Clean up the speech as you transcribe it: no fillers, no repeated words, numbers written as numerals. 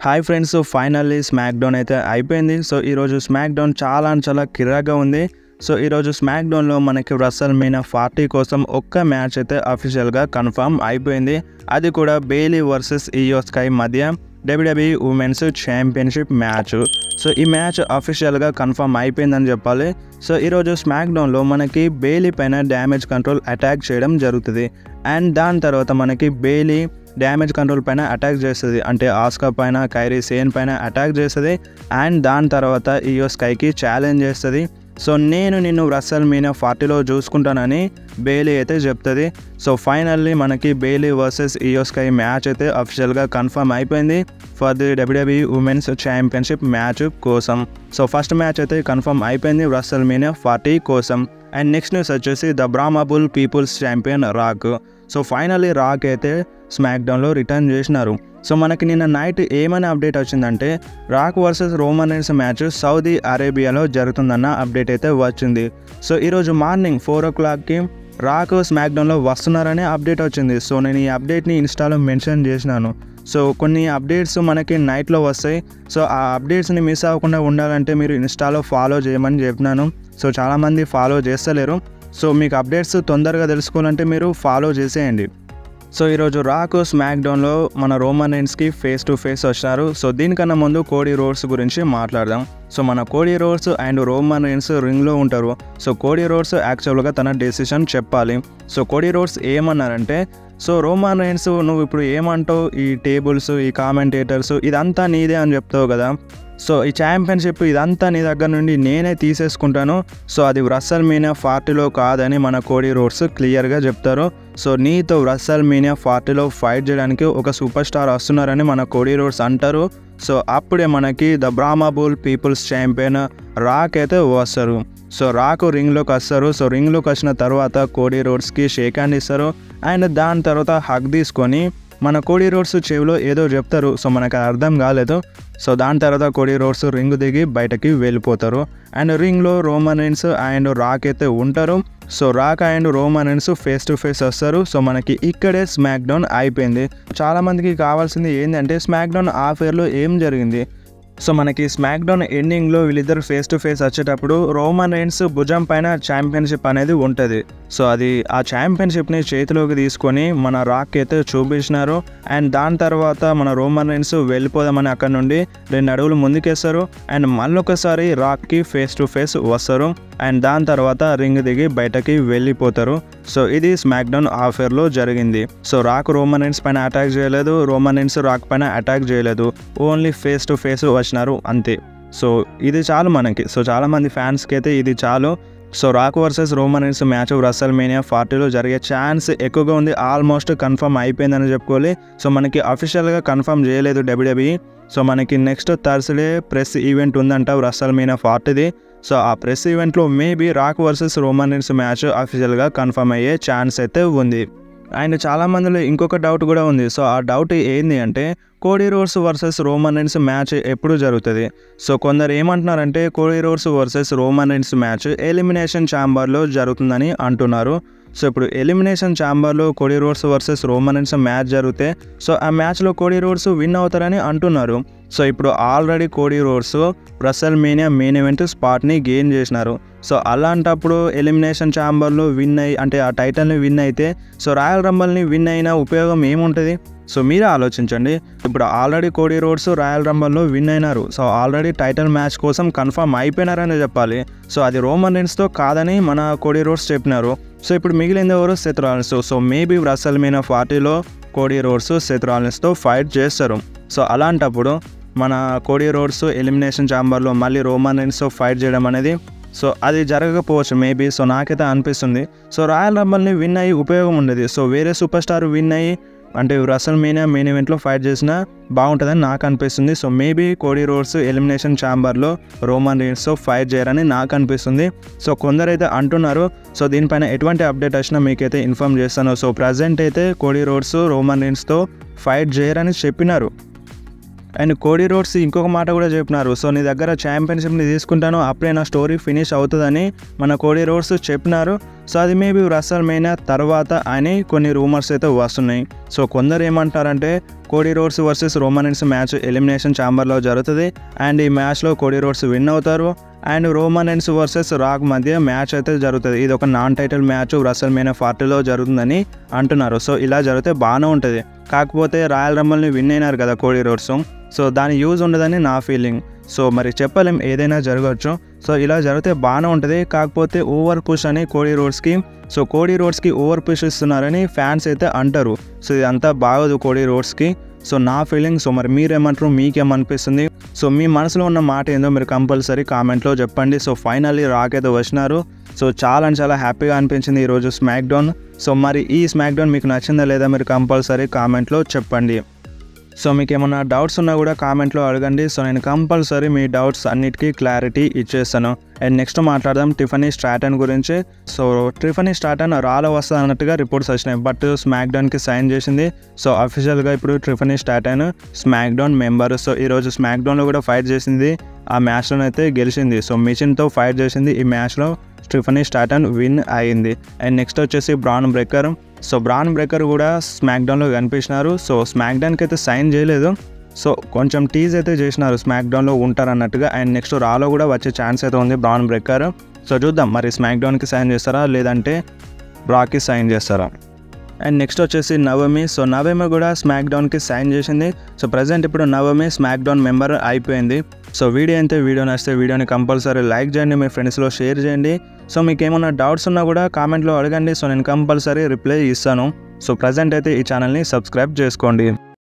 Hi friends, finally smack down అయితే అయిపోయింది. So ఈరోజు స్మాక్ డౌన్ చాలా కిరాగా ఉంది. సో ఈరోజు స్మాక్ డౌన్లో మనకి రెసల్మేనియా 40 కోసం ఒక్క మ్యాచ్ అయితే అఫీషియల్గా కన్ఫర్మ్ అయిపోయింది. అది కూడా బెయిలీ వర్సెస్ ఇయో స్కై మధ్య WWE women's championship match. So ఈ మ్యాచ్ అఫీషియల్గా కన్ఫర్మ్ అయిపోయిందని చెప్పాలి. సో ఈరోజు స్మాక్ డౌన్లో మనకి బెయిలీ పైన డ్యామేజ్ కంట్రోల్ అటాక్ చేయడం జరుగుతుంది. అండ్ దాని తర్వాత మనకి బెయిలీ డ్యామేజ్ కంట్రోల్ పైన అటాక్ చేస్తుంది, అంటే ఆస్కా పైన, కైరీ సేన్ పైన అటాక్ చేస్తుంది. అండ్ దాని తర్వాత ఇయో స్కైకి ఛాలెంజ్ చేస్తుంది. సో నేను నిన్ను రెసల్మేనియా 40లో చూసుకుంటానని బెయిలీ అయితే చెప్తుంది. సో ఫైనల్లీ మనకి Bayley versus Iyo Sky match అయితే అఫీషియల్గా కన్ఫర్మ్ అయిపోయింది for the WWE women's championship match కోసం. సో ఫస్ట్ మ్యాచ్ అయితే కన్ఫర్మ్ అయిపోయింది రెసల్మేనియా 40 కోసం. అండ్ నెక్స్ట్ న్యూస్ వచ్చేసి the Brahma bull people's champion Rock. So finally Rock అయితే స్మాక్ డౌన్లో రిటర్న్ చేసినారు. సో మనకి నిన్న నైట్ ఏమైనా అప్డేట్ వచ్చిందంటే Rock versus Roman Reigns match Saudi అరేబియాలో జరుగుతుందన్న అప్డేట్ అయితే వచ్చింది. సో ఈరోజు మార్నింగ్ 4 o'clockకి రాక్ స్మాక్ డౌన్లో వస్తున్నారనే అప్డేట్ వచ్చింది. సో నేను ఈ అప్డేట్ని ఇన్స్టాలో మెన్షన్ చేసినాను. సో కొన్ని అప్డేట్స్ మనకి నైట్లో వస్తాయి. సో ఆ అప్డేట్స్ని మిస్ అవ్వకుండా ఉండాలంటే మీరు ఇన్స్టాలో ఫాలో చేయమని చెప్పినాను. సో చాలామంది ఫాలో చేస్తలేరు. సో మీకు అప్డేట్స్ తొందరగా తెలుసుకోవాలంటే మీరు ఫాలో చేసేయండి. సో ఈరోజు రాక్ స్మాక్ డౌన్లో మన రోమన్ రీన్స్కి ఫేస్ టు ఫేస్ వచ్చినారు. సో దీనికన్నా ముందు కోడీ రోడ్స్ గురించి మాట్లాడదాం. సో మన Cody Rhodes and Roman Reigns రింగ్లో ఉంటారు. సో కోడీ రోడ్స్ యాక్చువల్గా తన డెసిషన్ చెప్పాలి. సో కోడీ రోడ్స్ ఏమన్నారంటే, సో రోమన్ రీన్స్ నువ్వు ఇప్పుడు ఏమంటావు, ఈ టేబుల్స్, ఈ కామెంటేటర్స్ ఇదంతా నీదే అని చెప్తావు కదా. సో ఈ ఛాంపియన్షిప్ ఇదంతా నీ దగ్గర నుండి నేనే తీసేసుకుంటాను. సో అది రెసల్మేనియా 40లో కాదని మన కోడీ రోడ్స్ క్లియర్గా చెప్తారు. సో నీతో రెసల్మేనియా 40లో ఫైట్ చేయడానికి ఒక సూపర్ స్టార్ వస్తున్నారని మన కోడీ రోడ్స్ అంటారు. సో అప్పుడే మనకి the Brahma bull people's champion rock అయితే వస్తారు. సో రాక్ రింగ్లోకి వస్తారు. సో రింగ్లోకి వచ్చిన తర్వాత కోడీ రోడ్స్కి షేక్ హ్యాండ్ ఇస్తారు. అండ్ దాని తర్వాత హగ్ తీసుకొని మన కోడీ రోడ్స్ చెవిలో ఏదో చెప్తారు. సో మనకు అర్థం కాలేదు. సో దాని తర్వాత కోడీ రోడ్స్ రింగ్ దిగి బయటకి వెళ్ళిపోతారు. అండ్ రింగ్లో రోమన్ రీన్స్ అండ్ రాక్ అయితే ఉంటారు. So Rock and Roman Reigns face to face వస్తారు. సో మనకి ఇక్కడే స్మాక్ డౌన్ అయిపోయింది. చాలామందికి కావాల్సింది ఏంటంటే స్మాక్ డౌన్ ఆఫర్లో ఏం జరిగింది. సో మనకి స్మాక్ డౌన్ ఎండింగ్లో వీళ్ళిద్దరు ఫేస్ టు ఫేస్ వచ్చేటప్పుడు రోమన్ రీన్స్ భుజం పైన ఛాంపియన్షిప్ అనేది ఉంటుంది. సో అది ఆ ఛాంపియన్షిప్ని చేతిలోకి తీసుకొని మన రాక్ అయితే చూపించినారు. అండ్ దాని తర్వాత మన రోమన్ రీన్స్ వెళ్ళిపోదామని అక్కడ నుండి 2 అడుగులు ముందుకేస్తారు. అండ్ మళ్ళొకసారి రాక్కి ఫేస్ టు ఫేస్ వస్తారు. అండ్ దాని తర్వాత రింగ్ దిగి బయటకి వెళ్ళిపోతారు. సో ఇది స్మాక్ డౌన్ ఆఫర్లో జరిగింది. సో రాక్ రోమన్ రీన్స్ పైన అటాక్ చేయలేదు, రోమన్ రీన్స్ రాక్ పైన అటాక్ చేయలేదు. ఓన్లీ ఫేస్ టు ఫేస్ వచ్చినారు అంతే. సో ఇది చాలు మనకి. సో చాలామంది ఫ్యాన్స్కి అయితే ఇది చాలు. So Rock versus Roman Reigns match WrestleMania 40లో జరిగే ఛాన్స్ ఎక్కువగా ఉంది. ఆల్మోస్ట్ కన్ఫర్మ్ అయిపోయిందని చెప్పుకోవాలి. సో మనకి అఫీషియల్గా కన్ఫర్మ్ చేయలేదు WWE. సో మనకి నెక్స్ట్ థర్స్డే ప్రెస్ ఈవెంట్ ఉందంట రెసల్మేనియా 40ది. సో ఆ ప్రెస్ ఈవెంట్లో maybe Rock versus Roman Reigns match అఫీషియల్గా కన్ఫర్మ్ అయ్యే ఛాన్స్ అయితే ఉంది. అండ్ చాలామందిలో ఇంకొక డౌట్ కూడా ఉంది. సో ఆ డౌట్ ఏంది అంటే Cody Rhodes versus Roman Reigns match ఎప్పుడు జరుగుతుంది. సో కొందరు ఏమంటున్నారంటే Cody Rhodes versus Roman Reigns match elimination ఛాంబర్లో జరుగుతుందని అంటున్నారు. సో ఇప్పుడు ఎలిమినేషన్ ఛాంబర్లో Cody Rhodes versus Roman Reigns match జరిగితే సో ఆ మ్యాచ్లో కోడీ రోడ్స్ విన్ అవుతారని అంటున్నారు. సో ఇప్పుడు already Cody Rhodes WrestleMania main event స్పాట్ని గెయిన్ చేసినారు. సో అలాంటప్పుడు ఎలిమినేషన్ ఛాంబర్లో విన్ అయ్యి, అంటే ఆ టైటిల్ని విన్ అయితే సో రాయల్ రంబల్ని విన్ అయిన ఉపయోగం ఏముంటుంది. సో మీరే ఆలోచించండి. ఇప్పుడు ఆల్రెడీ కోడీ రోడ్స్ రాయల్ రంబల్లో విన్ అయినారు. సో ఆల్రెడీ టైటిల్ మ్యాచ్ కోసం కన్ఫర్మ్ అయిపోయినారని చెప్పాలి. సో అది రోమన్ రీన్స్తో కాదని మన కోడీ రోడ్స్ చెప్పినారు. సో ఇప్పుడు మిగిలింది ఎవరు, Seth Rollins. So maybe WrestleMania 40లో కోడీ రోడ్స్ సెత్ రాలిన్స్తో ఫైట్ చేస్తారు. సో అలాంటప్పుడు మన కోడీ రోడ్స్ ఎలిమినేషన్ ఛాంబర్లో మళ్ళీ రోమన్ రీన్స్తో ఫైట్ చేయడం అనేది సో అది జరగకపోవచ్చు మేబీ. సో నాకైతే అనిపిస్తుంది. సో రాయల్ రంబల్ని విన్ అయ్యి ఉపయోగం ఉండదు. సో వేరే సూపర్ స్టార్ విన్ అయ్యి అంటే రెసల్మేనియా మెయిన్ ఈవెంట్లో ఫైట్ చేసినా బాగుంటుందని నాకు అనిపిస్తుంది. So maybe Cody Rhodes elimination ఛాంబర్లో రోమన్ రీన్స్తో ఫైట్ చేయరని నాకు అనిపిస్తుంది. సో కొందరైతే అంటున్నారు. సో దీనిపైన ఎటువంటి అప్డేట్ వచ్చినా మీకైతే ఇన్ఫార్మ్ చేస్తాను. సో ప్రజెంట్ అయితే కోడీ రోడ్స్ రోమన్ రీన్స్తో ఫైట్ చేయరని చెప్పినారు. అండ్ కోడీ రోడ్స్ ఇంకొక మాట కూడా చెప్పినారు. సో నీ దగ్గర ఛాంపియన్షిప్ని తీసుకుంటాను, అప్పుడే నా స్టోరీ ఫినిష్ అవుతుందని మన కోడీ రోడ్స్ చెప్పినారు. సో అది మేబీ రెసల్మేనియా తర్వాత అని కొన్ని రూమర్స్ అయితే వస్తున్నాయి. సో కొందరు ఏమంటారంటే Cody Rhodes versus Roman Reigns match elimination ఛాంబర్లో జరుగుతుంది అండ్ ఈ మ్యాచ్లో కోడీ రోడ్స్ విన్ అవుతారు and Roman Reigns versus Rock మధ్య మ్యాచ్ అయితే జరుగుతుంది. ఇది ఒక నాన్ టైటిల్ మ్యాచ్ WrestleMania 40లో జరుగుతుందని అంటున్నారు. సో ఇలా జరిగితే బాగానే ఉంటుంది. కాకపోతే రాయల్ రంబల్ని విన్ అయినారు కదా కోడీ రోడ్స్, సో దాని యూజ్ ఉండదని నా ఫీలింగ్. సో మరి చెప్పలేం, ఏదైనా జరగవచ్చు. సో ఇలా జరిగితే బాగానే ఉంటుంది. కాకపోతే ఓవర్ పుష్ అని కోడీ రోడ్స్కి ఓవర్ పుష్ ఇస్తున్నారని ఫ్యాన్స్ అయితే అంటారు. సో ఇదంతా బాగోదు కోడీ రోడ్స్కి. సో నా ఫీలింగ్. సో మరి మీరేమంటారు, మీకేమనిపిస్తుంది? సో మీ మనసులో ఉన్న మాట ఏందో మీరు కంపల్సరీ కామెంట్లో చెప్పండి. సో ఫైనల్లీ రాక్ అయితే వచ్చినారు. సో చాలా హ్యాపీగా అనిపించింది ఈరోజు స్మాక్ డౌన్. సో మరి ఈ స్మాక్ డౌన్ మీకు నచ్చిందా లేదా మీరు కంపల్సరీ కామెంట్లో చెప్పండి. సో మీకు ఏమన్నా డౌట్స్ ఉన్నా కూడా కామెంట్లో అడగండి. సో నేను కంపల్సరీ మీ డౌట్స్ అన్నిటికీ క్లారిటీ ఇచ్చేస్తాను. అండ్ నెక్స్ట్ మాట్లాడదాం టిఫనీ స్ట్రాటన్ గురించి. సో టిఫనీ స్ట్రాటన్ రాలో వస్తుంది అన్నట్టుగా రిపోర్ట్స్ వచ్చినాయి, బట్ స్మాక్ డౌన్కి సైన్ చేసింది. సో అఫీషియల్గా ఇప్పుడు Tiffany Stratton smack down member. So ఈరోజు స్మాక్ డౌన్లో కూడా ఫైట్ చేసింది, ఆ మ్యాచ్లోనైతే గెలిచింది. సో మిషన్తో ఫైట్ చేసింది. ఈ మ్యాచ్లో టిఫనీ స్ట్రాటన్ విన్ అయింది. అండ్ నెక్స్ట్ వచ్చేసి bran breaker. So bran breaker కూడా స్మాక్ డౌన్లో కనిపించినారు. సో స్మాక్ డౌన్కి అయితే సైన్ చేయలేదు, సో కొంచెం టీజ్ అయితే చేసినారు స్మాక్ డౌన్లో ఉంటారన్నట్టుగా. అండ్ నెక్స్ట్ రాలో కూడా వచ్చే ఛాన్స్ అయితే ఉంది బ్రాన్ బ్రేకర్. సో చూద్దాం మరి స్మాక్ డౌన్కి సైన్ చేస్తారా లేదంటే బ్రాక్కి సైన్ చేస్తారా. అండ్ నెక్స్ట్ వచ్చేసి నవమి. సో నవమి కూడా స్మాక్ డౌన్కి సైన్ చేసింది. సో ప్రజెంట్ ఇప్పుడు నవమి స్మాక్ డౌన్ మెంబర్ అయిపోయింది. సో వీడియో నచ్చితే వీడియోని కంపల్సరీ లైక్ చేయండి, మీ ఫ్రెండ్స్లో షేర్ చేయండి. సో మీకు ఏమైనా డౌట్స్ ఉన్నా కూడా కామెంట్లో అడగండి. సో నేను కంపల్సరీ రిప్లై ఇస్తాను. సో ప్రజెంట్ అయితే ఈ ఛానల్ని సబ్స్క్రైబ్ చేసుకోండి.